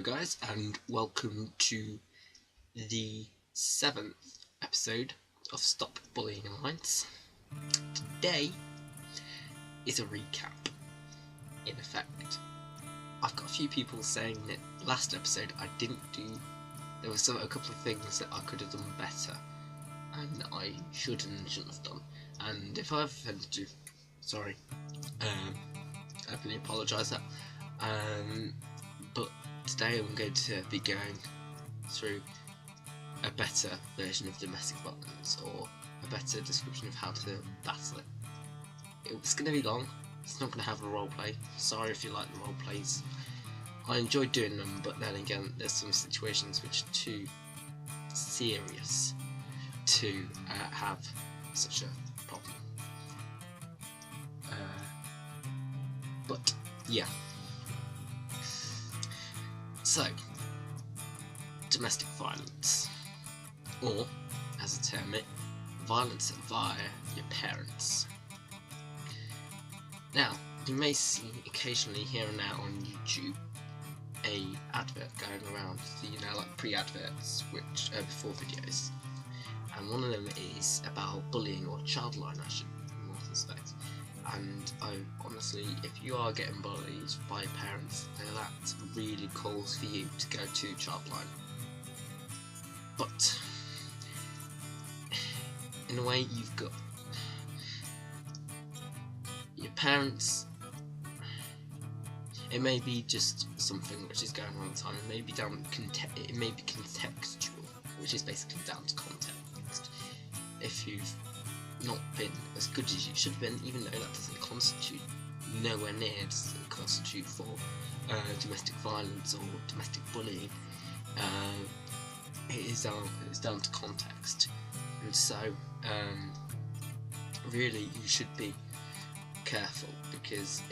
guys, and welcome to the 7th episode of Stop Bullying Alliance. Today is a recap, in effect. I've got a few people saying that last episode I didn't do, there were a couple of things that I could have done better, and I should and shouldn't have done, and if I've offended you, sorry, I really apologise that. But today I'm going to be going through a better version of domestic violence, or a better description of how to battle it. It's going to be long, it's not going to have a roleplay. Sorry if you like the roleplays. I enjoy doing them, but then again there's some situations which are too serious to have such a problem. But yeah. So, domestic violence, or, as I term it, violence via your parents. Now, you may see occasionally here and there on YouTube a advert going around, like pre-adverts, which before videos, and one of them is about bullying, or childline, I should more suspect. And honestly, if you are getting bullied by your parents, then that really calls for you to go to childline. But in a way, you've got your parents. It may be just something which is going on at the time. It may be it may be contextual, which is basically down to context. If you've not been as good as you should have been, even though that doesn't constitute, nowhere near doesn't constitute for domestic violence or domestic bullying. It's down to context, and so really you should be careful, because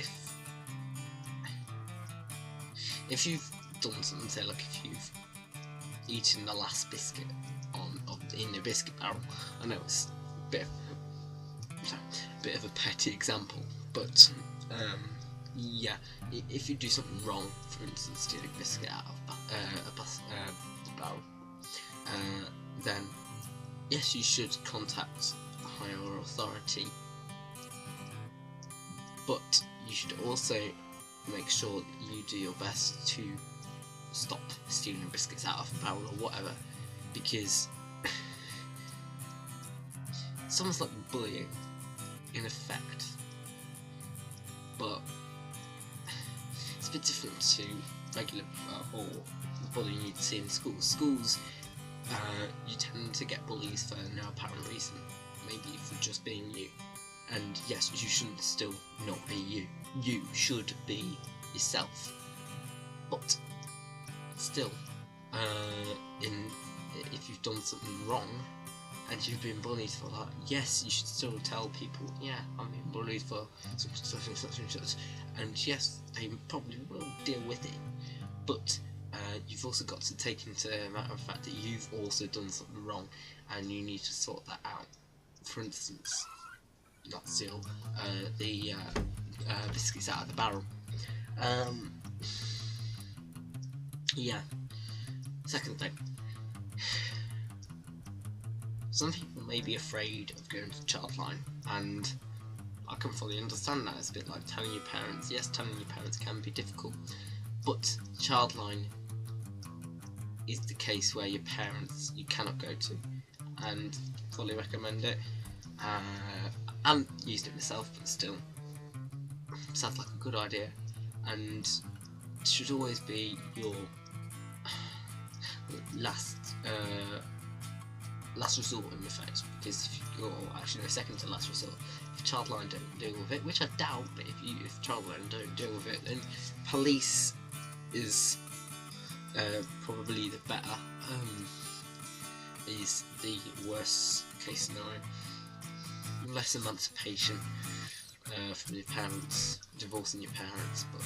if you've done something, say like if you've eaten the last biscuit in the biscuit barrel, I know it's a bit of a petty example, but yeah, if you do something wrong, for instance stealing a biscuit out of a barrel, then yes, you should contact a higher authority, but you should also make sure that you do your best to stop stealing biscuits out of a barrel or whatever, because it's almost like bullying in effect, but it's a bit different to regular or bullying you'd see in schools. Schools, you tend to get bullies for no apparent reason, maybe for just being you, and yes, you shouldn't still not be you. You should be yourself, but still, if you've done something wrong and you've been bullied for that, yes, you should still tell people, yeah, I'm being bullied for such and such and such and such, and yes, they probably will deal with it, but you've also got to take into matter of fact that you've also done something wrong, and you need to sort that out. For instance, not steal the biscuits out of the barrel. Yeah. Second thing, some people may be afraid of going to childline, and I can fully understand that. It's a bit like telling your parents. Yes, telling your parents can be difficult, but childline is the case where your parents you cannot go to, and fully recommend it. I haven't used it myself, but still, sounds like a good idea, and it should always be your last resort in effect, because if you're actually the second to last resort, if childline don't deal with it, which I doubt, but if childline don't deal with it, then police is probably the better, is the worst case scenario. Less emancipation from your parents, divorcing your parents, but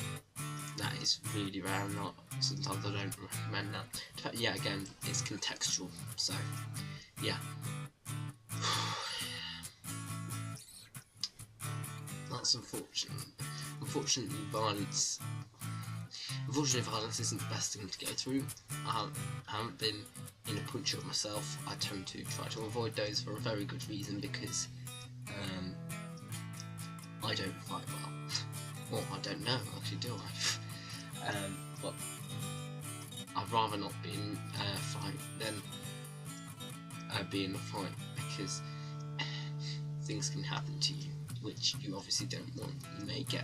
that is really rare. Sometimes I don't recommend that. In fact, yeah, again, it's contextual, so yeah. That's unfortunate. Unfortunately, violence Unfortunately, violence isn't the best thing to go through. I haven't been in a punch up myself. I tend to try to avoid those for a very good reason, because I don't fight well. Well, I don't know, actually, do I? But I'd rather not be in a fight than be in a fight, because things can happen to you which you obviously don't want. You may get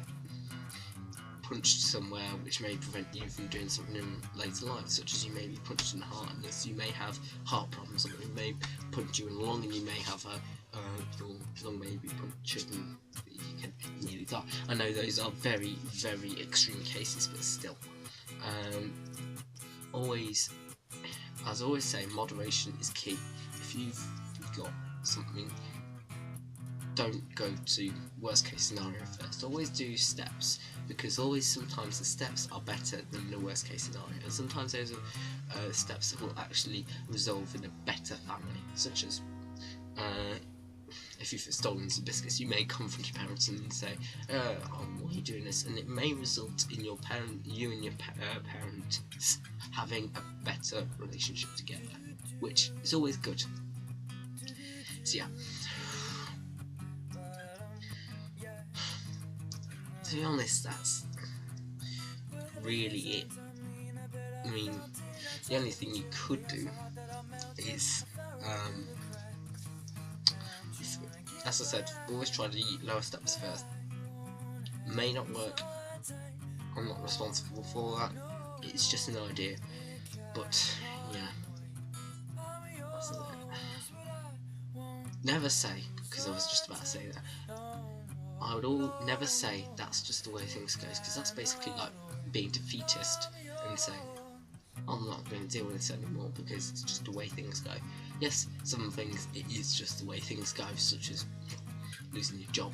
punched somewhere which may prevent you from doing something in later life, such as you may be punched in the heart, and this, you may have heart problems, or it may punch you in the lung, and you may have your lung may be punctured and you can nearly die. I know those are very, very extreme cases, but still, as I always say, moderation is key. If you've got something, don't go to worst case scenario first. Always do steps, because sometimes the steps are better than the worst case scenario, and sometimes those are steps that will actually resolve in a better family, such as if you've stolen some biscuits, you may confront your parents and say, why are you doing this? And it may result in you and your parents having a better relationship together, which is always good. So yeah, to be honest, that's really it. I mean, the only thing you could do is, as I said, always try to eat lower steps first. May not work, I'm not responsible for that, it's just an idea, but yeah, that's it. Never say, because I was just about to say that, I would never say that's just the way things goes, because that's basically like being defeatist and saying, I'm not going to deal with this anymore because it's just the way things go. Yes, some things it is just the way things go, such as losing your job,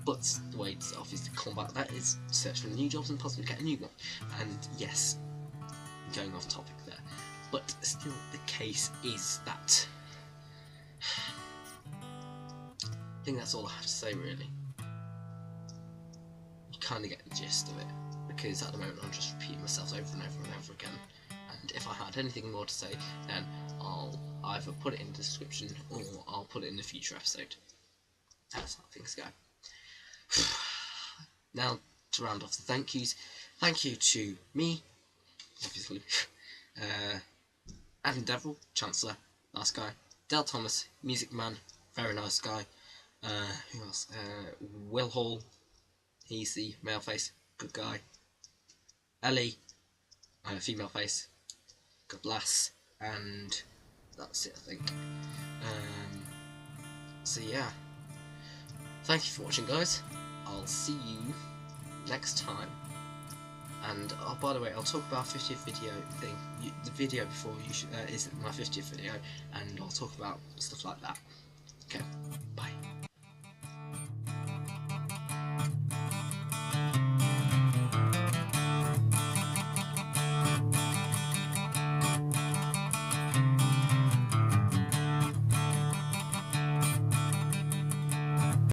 but the way to obviously combat that is search for new jobs and possibly get a new one. And yes, going off topic there, but still the case is that I think that's all I have to say really. You kind of get the gist of it, because at the moment I'm just repeating myself over and over and over again, and if I had anything more to say, then I'll either put it in the description or I'll put it in a future episode. That's how things go. Now, to round off the thank yous, thank you to me, obviously, Adam Devil, Chancellor, nice guy, Del Thomas, Music Man, very nice guy, who else, Will Hall, he's the male face, good guy, Ellie, female face, good lass, and that's it I think. So yeah, thank you for watching guys, I'll see you next time. And oh, by the way, I'll talk about 50th video thing. The video before is my 50th video, and I'll talk about stuff like that. Okay, bye.